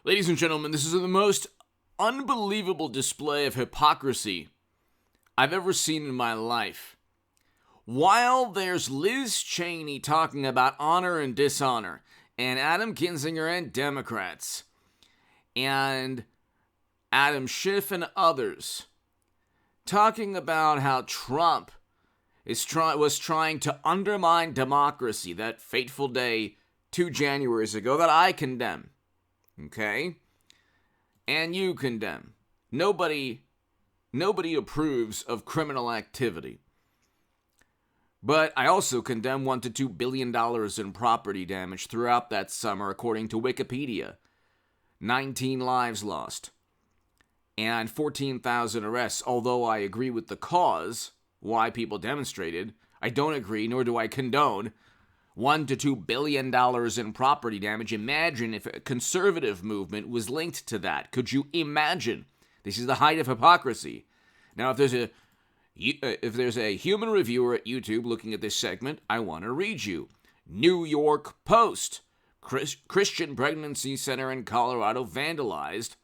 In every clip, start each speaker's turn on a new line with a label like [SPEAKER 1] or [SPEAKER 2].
[SPEAKER 1] Ladies and gentlemen, this is the most unbelievable display of hypocrisy I've ever seen in my life. While there's Liz Cheney talking about honor and dishonor, and Adam Kinzinger and Democrats, and Adam Schiff and others talking about how Trump was trying to undermine democracy that fateful day 2 Januaries ago that I condemn. Okay? And you condemn. Nobody approves of criminal activity. But I also condemn $1 to $2 billion in property damage throughout that summer, according to Wikipedia. 19 lives lost. And 14,000 arrests. Although I agree with the cause, why people demonstrated, I don't agree, nor do I condone $1 to $2 billion in property damage. Imagine if a conservative movement was linked to that. Could you imagine? This is the height of hypocrisy. Now, if there's a human reviewer at YouTube looking at this segment, I want to read you. New York Post. Christian pregnancy center in Colorado vandalized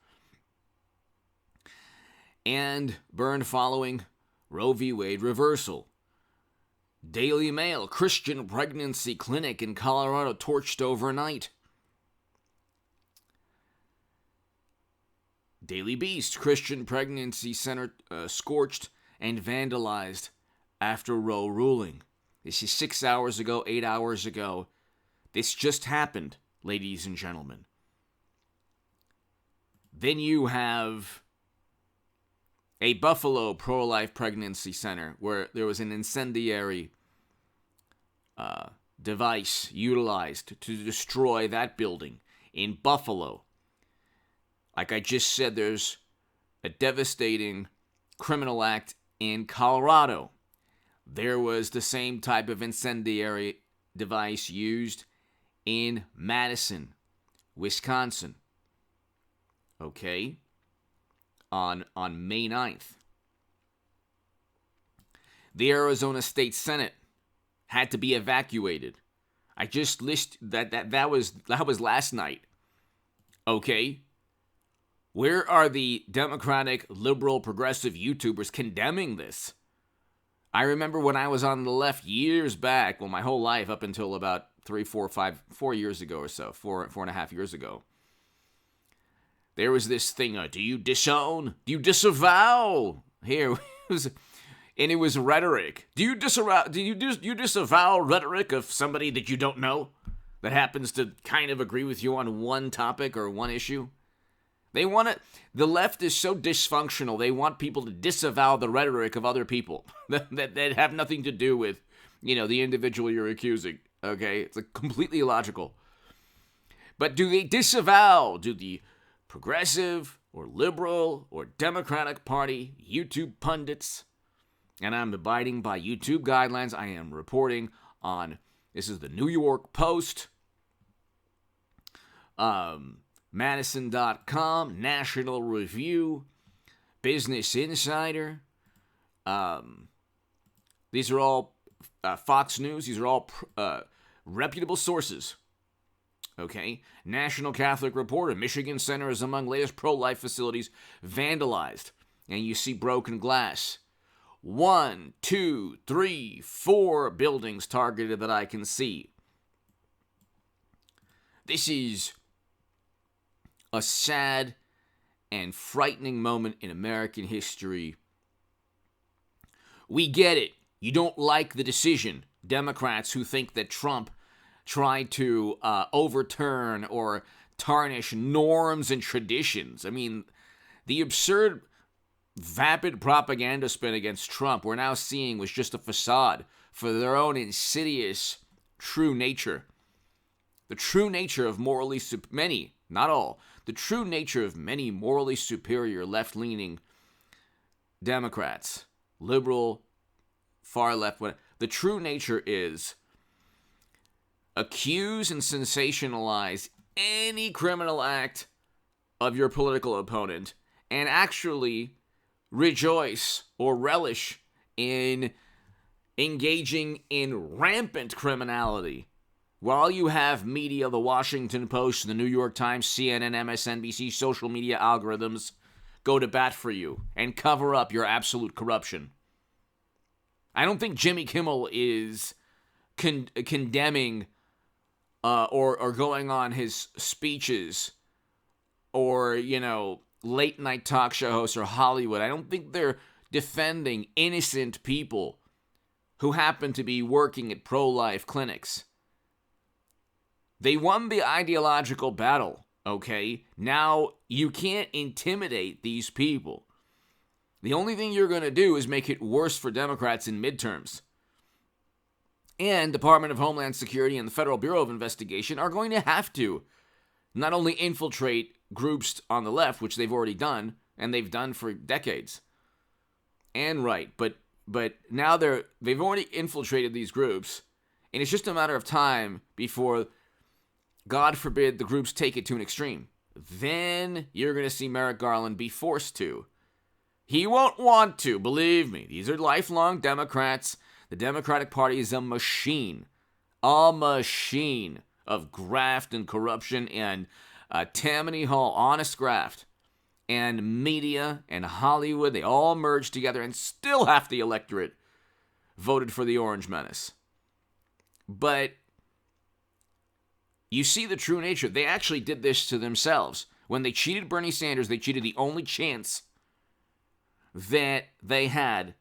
[SPEAKER 1] and burned following Roe v. Wade reversal. Daily Mail, Christian pregnancy clinic in Colorado torched overnight. Daily Beast, Christian pregnancy center scorched and vandalized after Roe ruling. This is 6 hours ago, 8 hours ago. This just happened, ladies and gentlemen. Then you have a Buffalo pro-life pregnancy center where there was an incendiary device utilized to destroy that building in Buffalo. Like I just said, there's a devastating criminal act in Colorado. There was the same type of incendiary device used in Madison, Wisconsin. Okay? On May 9th. The Arizona State Senate had to be evacuated. I just listed that was last night. Okay? Where are the Democratic, liberal, progressive YouTubers condemning this? I remember when I was on the left years back, well, my whole life up until about 4 years ago or so, 4.5 years ago. There was this thing, do you disown? Do you disavow? Here, it was rhetoric. Do you disavow rhetoric of somebody that you don't know that happens to kind of agree with you on one topic or one issue? They want it. The left is so dysfunctional. They want people to disavow the rhetoric of other people that have nothing to do with, the individual you're accusing. Okay, it's completely illogical. But do they disavow? Do the progressive or liberal or Democratic Party YouTube pundits? And I'm abiding by YouTube guidelines. I am reporting on. This is the New York Post. Madison.com, National Review, Business Insider. These are all Fox News. These are all reputable sources. Okay? National Catholic Reporter, Michigan Center is among latest pro-life facilities vandalized. And you see broken glass. 1, 2, 3, 4 buildings targeted that I can see. This is a sad and frightening moment in American history. We get it. You don't like the decision. Democrats who think that Trump tried to overturn or tarnish norms and traditions. I mean, the absurd, vapid propaganda spin against Trump we're now seeing was just a facade for their own insidious true nature. The true nature of many, not all, the true nature of many morally superior left-leaning Democrats, liberal, far left, the true nature is accuse and sensationalize any criminal act of your political opponent and actually rejoice or relish in engaging in rampant criminality while you have media, the Washington Post, the New York Times, CNN, MSNBC, social media algorithms go to bat for you and cover up your absolute corruption. I don't think Jimmy Kimmel is condemning or going on his speeches or, late night talk show hosts or Hollywood. I don't think they're defending innocent people who happen to be working at pro-life clinics. They won the ideological battle, okay? Now you can't intimidate these people. The only thing you're going to do is make it worse for Democrats in midterms. And Department of Homeland Security and the Federal Bureau of Investigation are going to have to not only infiltrate groups on the left, which they've already done, and they've done for decades, and right, but now they've already infiltrated these groups, and it's just a matter of time before, God forbid, the groups take it to an extreme. Then you're going to see Merrick Garland be forced to. He won't want to, believe me. These are lifelong Democrats. The Democratic Party is a machine of graft and corruption and Tammany Hall, honest graft. And media and Hollywood, they all merged together, and still half the electorate voted for the Orange Menace. But you see the true nature. They actually did this to themselves. When they cheated Bernie Sanders, they cheated the only chance that they had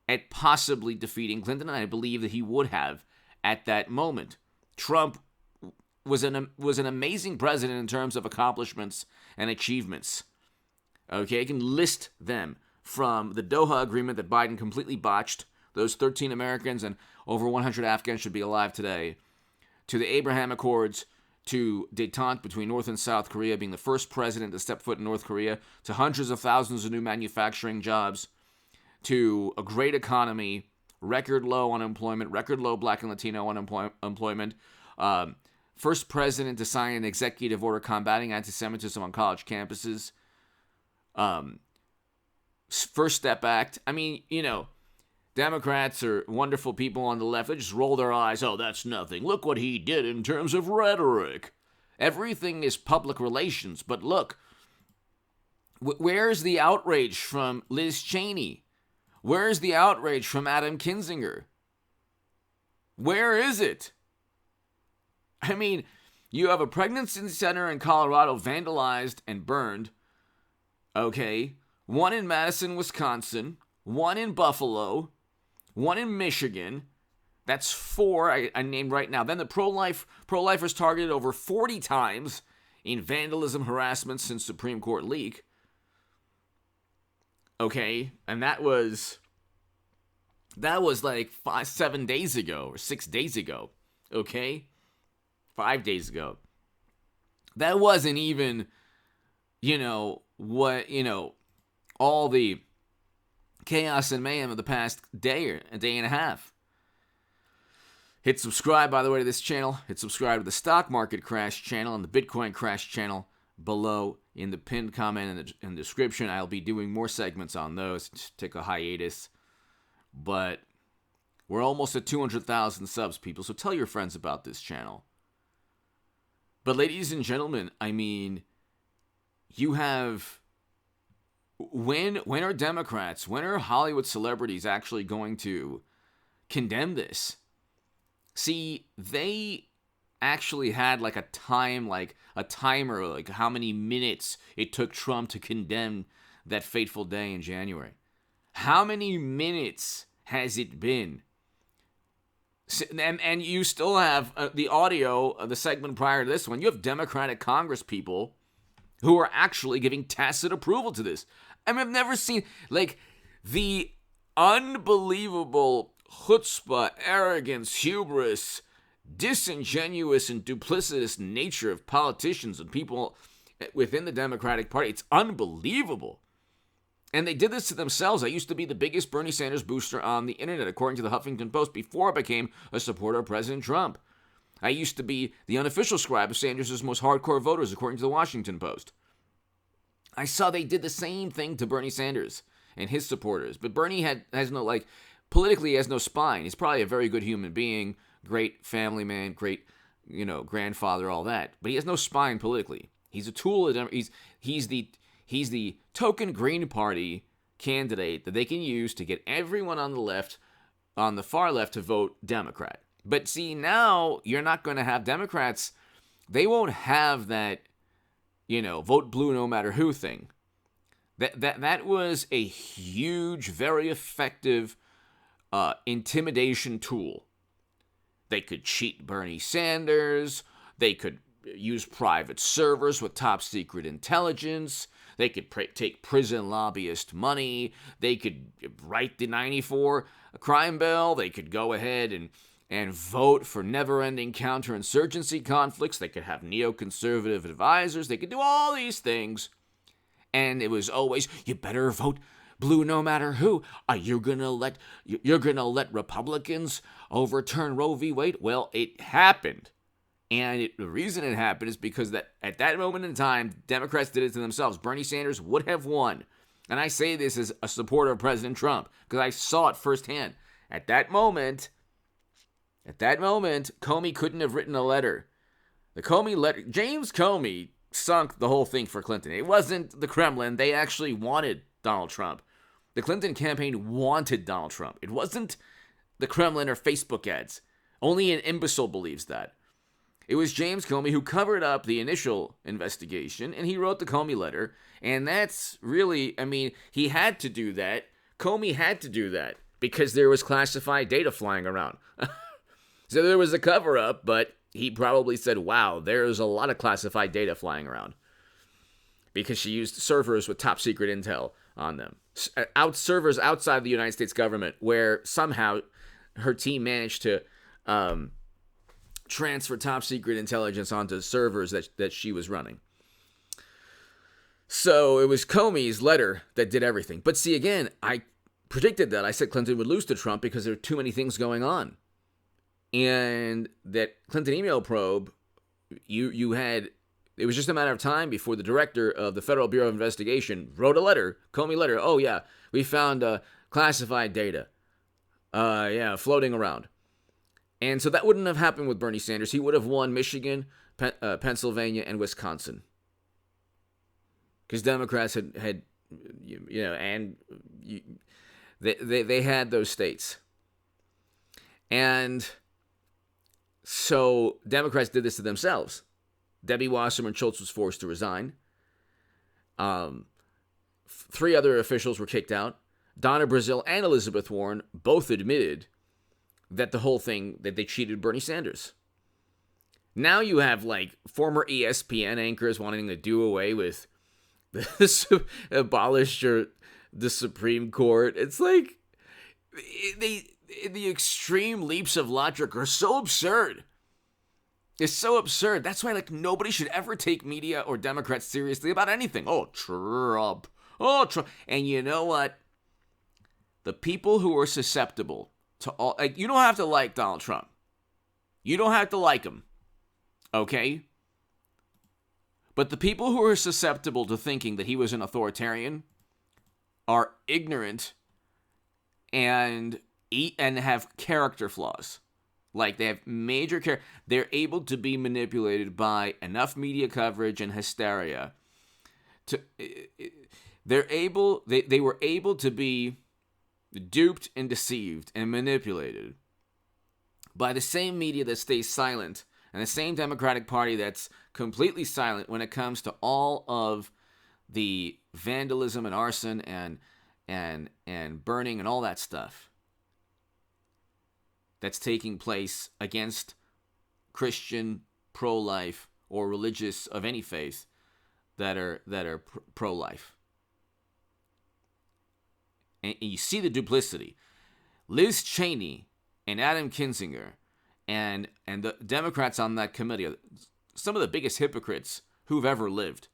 [SPEAKER 1] at possibly defeating Clinton, and I believe that he would have at that moment. Trump was an amazing president in terms of accomplishments and achievements. Okay, I can list them from the Doha Agreement that Biden completely botched. Those 13 Americans and over 100 Afghans should be alive today. To the Abraham Accords, to détente between North and South Korea, being the first president to step foot in North Korea, to hundreds of thousands of new manufacturing jobs, to a great economy, record low unemployment, record low Black and Latino unemployment, first president to sign an executive order combating anti-Semitism on college campuses, First Step Act. I mean, Democrats are wonderful people on the left. They just roll their eyes. Oh, that's nothing. Look what he did in terms of rhetoric. Everything is public relations. But look, where's the outrage from Liz Cheney? Where's the outrage from Adam Kinzinger? Where is it? I mean, you have a pregnancy center in Colorado vandalized and burned. Okay. One in Madison, Wisconsin. One in Buffalo. One in Michigan. That's 4 I named right now. Then the pro-lifers targeted over 40 times in vandalism, harassment since Supreme Court leak. Okay, and that was like 7 days ago or 6 days ago. Okay, 5 days ago. That wasn't even, all the chaos and mayhem of the past day and a half. Hit subscribe, by the way, to this channel. Hit subscribe to the Stock Market Crash channel and the Bitcoin Crash channel below in the pinned comment in the description. I'll be doing more segments on those. Just take a hiatus. But we're almost at 200,000 subs, people, so tell your friends about this channel. But ladies and gentlemen, I mean, you have... When are Democrats, when are Hollywood celebrities actually going to condemn this? See, they actually had like a timer, like how many minutes it took Trump to condemn that fateful day in January. How many minutes has it been? And you still have the audio of the segment prior to this one. You have Democratic Congress people who are actually giving tacit approval to this. I mean, I've never seen, the unbelievable chutzpah, arrogance, hubris, disingenuous and duplicitous nature of politicians and people within the Democratic Party. It's unbelievable. And they did this to themselves. I used to be the biggest Bernie Sanders booster on the internet, according to the Huffington Post, before I became a supporter of President Trump. I used to be the unofficial scribe of Sanders' most hardcore voters, according to the Washington Post. I saw they did the same thing to Bernie Sanders and his supporters. But Bernie has no, politically he has no spine. He's probably a very good human being, great family man, great, grandfather, all that. But he has no spine politically. He's a tool. He's the token Green Party candidate that they can use to get everyone on the far left, to vote Democrat. But see, now you're not going to have Democrats. They won't have that, vote blue no matter who thing. That was a huge, very effective intimidation tool. They could cheat Bernie Sanders. They could use private servers with top secret intelligence. They could take prison lobbyist money. They could write the 94 crime bill. They could go ahead and vote for never-ending counterinsurgency conflicts. They could have neoconservative advisors. They could do all these things. And it was always, you better vote blue no matter who. Are you gonna let Republicans overturn Roe v. Wade? Well, it happened. And the reason it happened is because that at that moment in time, Democrats did it to themselves. Bernie Sanders would have won. And I say this as a supporter of President Trump because I saw it firsthand. At that moment, Comey couldn't have written a letter. The Comey letter, James Comey sunk the whole thing for Clinton. It wasn't the Kremlin. They actually wanted Donald Trump. The Clinton campaign wanted Donald Trump. It wasn't the Kremlin or Facebook ads. Only an imbecile believes that. It was James Comey who covered up the initial investigation, and he wrote the Comey letter. And that's really, he had to do that. Comey had to do that because there was classified data flying around. So there was a cover-up, but he probably said, wow, there's a lot of classified data flying around. Because she used servers with top secret intel on them. Servers outside the United States government, where somehow her team managed to transfer top secret intelligence onto servers that she was running. So it was Comey's letter that did everything. But see, again, I predicted that. I said Clinton would lose to Trump because there were too many things going on. And that Clinton email probe, you had, it was just a matter of time before the director of the Federal Bureau of Investigation wrote a letter, Comey letter. Oh yeah, we found classified data, floating around. And so that wouldn't have happened with Bernie Sanders. He would have won Michigan, Pennsylvania, and Wisconsin. Because Democrats had they had those states. And so Democrats did this to themselves. Debbie Wasserman Schultz was forced to resign. 3 other officials were kicked out. Donna Brazile and Elizabeth Warren both admitted that the whole thing, that they cheated Bernie Sanders. Now you have former ESPN anchors wanting to do away with this, abolish the Supreme Court. It's like the extreme leaps of logic are so absurd. It's so absurd. That's why nobody should ever take media or Democrats seriously about anything. Oh, Trump. And you know what? The people who are susceptible to all, you don't have to like Donald Trump. You don't have to like him. Okay? But the people who are susceptible to thinking that he was an authoritarian are ignorant and have character flaws. They have major character. They're able to be manipulated by enough media coverage and hysteria. They were able to be duped and deceived and manipulated by the same media that stays silent and the same Democratic Party that's completely silent when it comes to all of the vandalism and arson and burning and all that stuff that's taking place against Christian, pro-life, or religious of any faith that are pro-life. And you see the duplicity. Liz Cheney and Adam Kinzinger and the Democrats on that committee are some of the biggest hypocrites who've ever lived.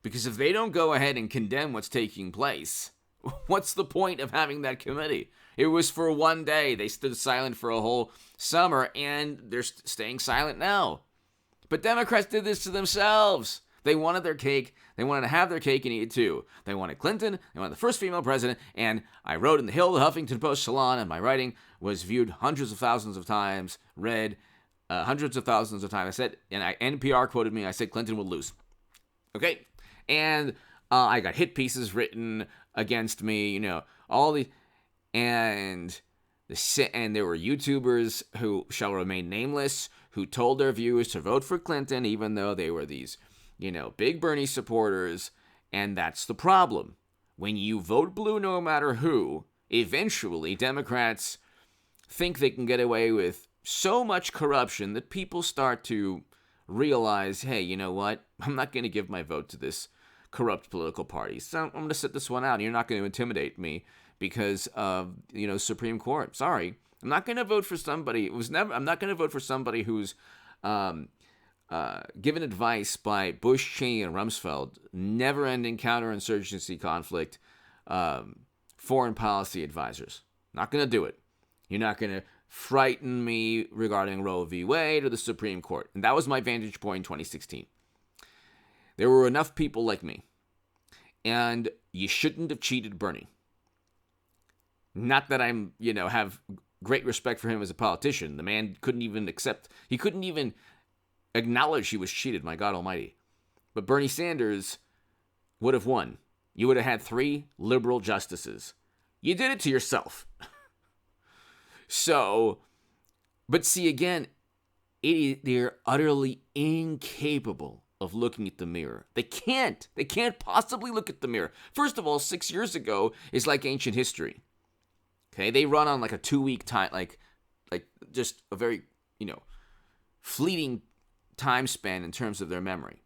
[SPEAKER 1] Because if they don't go ahead and condemn what's taking place, what's the point of having that committee? It was for one day. They stood silent for a whole summer, and they're staying silent now. But Democrats did this to themselves. They wanted their cake. They wanted to have their cake and eat it too. They wanted Clinton. They wanted the first female president. And I wrote in the Hill, the Huffington Post salon, and my writing was viewed hundreds of thousands of times, read hundreds of thousands of times. I said, and NPR quoted me, I said Clinton would lose. Okay? And I got hit pieces written against me, all the, and there were YouTubers who shall remain nameless who told their viewers to vote for Clinton, even though they were these, big Bernie supporters. And that's the problem. When you vote blue no matter who, eventually Democrats think they can get away with so much corruption that people start to realize, hey, you know what? I'm not going to give my vote to this corrupt political party. So I'm going to sit this one out. You're not going to intimidate me because of, Supreme Court. Sorry. I'm not going to vote for somebody. I'm not going to vote for somebody who's given advice by Bush, Cheney, and Rumsfeld, never-ending counterinsurgency conflict, foreign policy advisors. Not going to do it. You're not going to frighten me regarding Roe v. Wade or the Supreme Court. And that was my vantage point in 2016. There were enough people like me. And you shouldn't have cheated Bernie. Not that I'm, have great respect for him as a politician. The man couldn't even acknowledge he was cheated, my God almighty. But Bernie Sanders would have won. You would have had 3 liberal justices. You did it to yourself. So, but see, again, they're utterly incapable of looking at the mirror. They can't possibly look at the mirror. First of all, 6 years ago is like ancient history. Okay, they run on like a 2-week time, like just a very, fleeting time span in terms of their memory.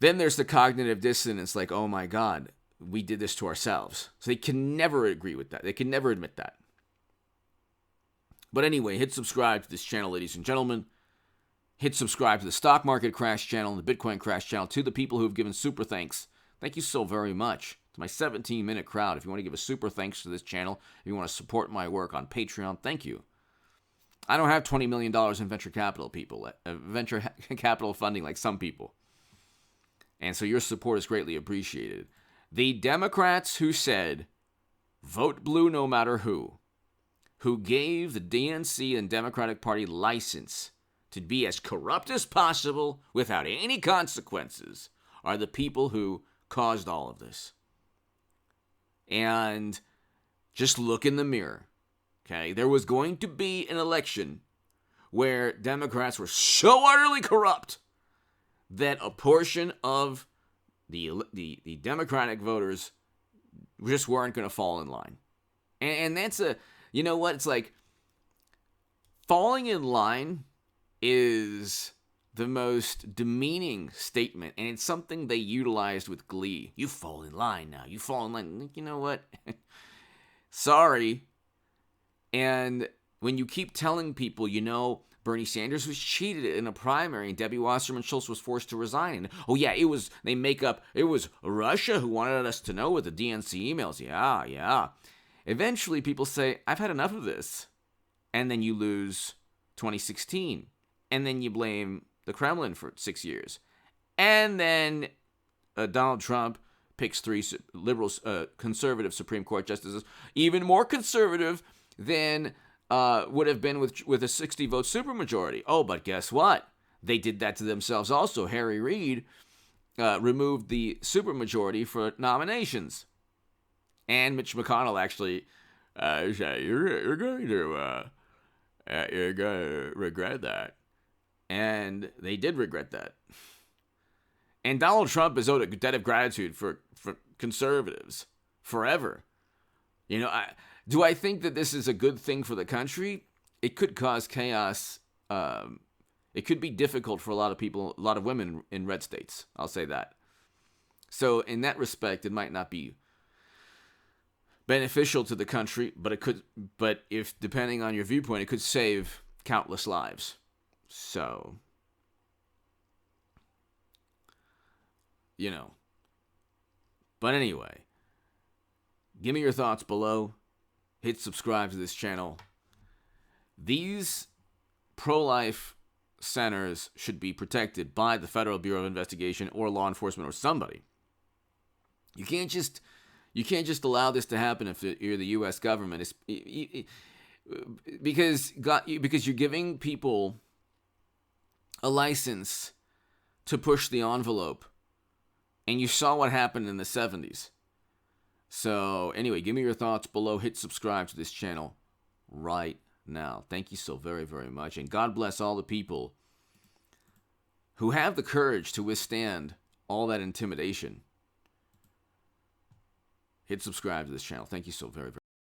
[SPEAKER 1] Then there's the cognitive dissonance, like, oh my God, we did this to ourselves. So they can never agree with that. They can never admit that. But anyway, hit subscribe to this channel, ladies and gentlemen. Hit subscribe to the Stock Market Crash channel and the Bitcoin Crash channel. To the people who have given super thanks, thank you so very much. To my 17-minute crowd, if you want to give a super thanks to this channel, if you want to support my work on Patreon, thank you. I don't have $20 million in venture capital capital funding like some people. And so your support is greatly appreciated. The Democrats who said, vote blue no matter who gave the DNC and Democratic Party license to be as corrupt as possible without any consequences, are the people who caused all of this. And just look in the mirror. Okay, there was going to be an election where Democrats were so utterly corrupt that a portion of the Democratic voters just weren't going to fall in line. And that's you know what? It's like falling in line is the most demeaning statement, and it's something they utilized with glee. You fall in line now. You fall in line. You know what? Sorry. And when you keep telling people, Bernie Sanders was cheated in a primary and Debbie Wasserman Schultz was forced to resign. And, oh, yeah, it was Russia who wanted us to know with the DNC emails. Yeah. Eventually, people say, I've had enough of this. And then you lose 2016. And then you blame the Kremlin for 6 years. And then Donald Trump picks 3 liberals, conservative Supreme Court justices, even more conservative than would have been with a 60-vote supermajority. Oh, but guess what? They did that to themselves also. Harry Reid removed the supermajority for nominations. And Mitch McConnell actually said, you're going to regret that. And they did regret that. And Donald Trump is owed a debt of gratitude for conservatives forever. Do I think that this is a good thing for the country? It could cause chaos. It could be difficult for a lot of people, a lot of women in red states. I'll say that. So in that respect, it might not be beneficial to the country, but it could. But if depending on your viewpoint, it could save countless lives. So, But anyway, give me your thoughts below. Hit subscribe to this channel. These pro-life centers should be protected by the Federal Bureau of Investigation or law enforcement or somebody. You can't just allow this to happen if you're the U.S. government. Because you're giving people a license to push the envelope, and you saw what happened in the 70s. So anyway, give me your thoughts below. Hit subscribe to this channel right now. Thank you so very, very much. And God bless all the people who have the courage to withstand all that intimidation. Hit subscribe to this channel. Thank you so very, very much.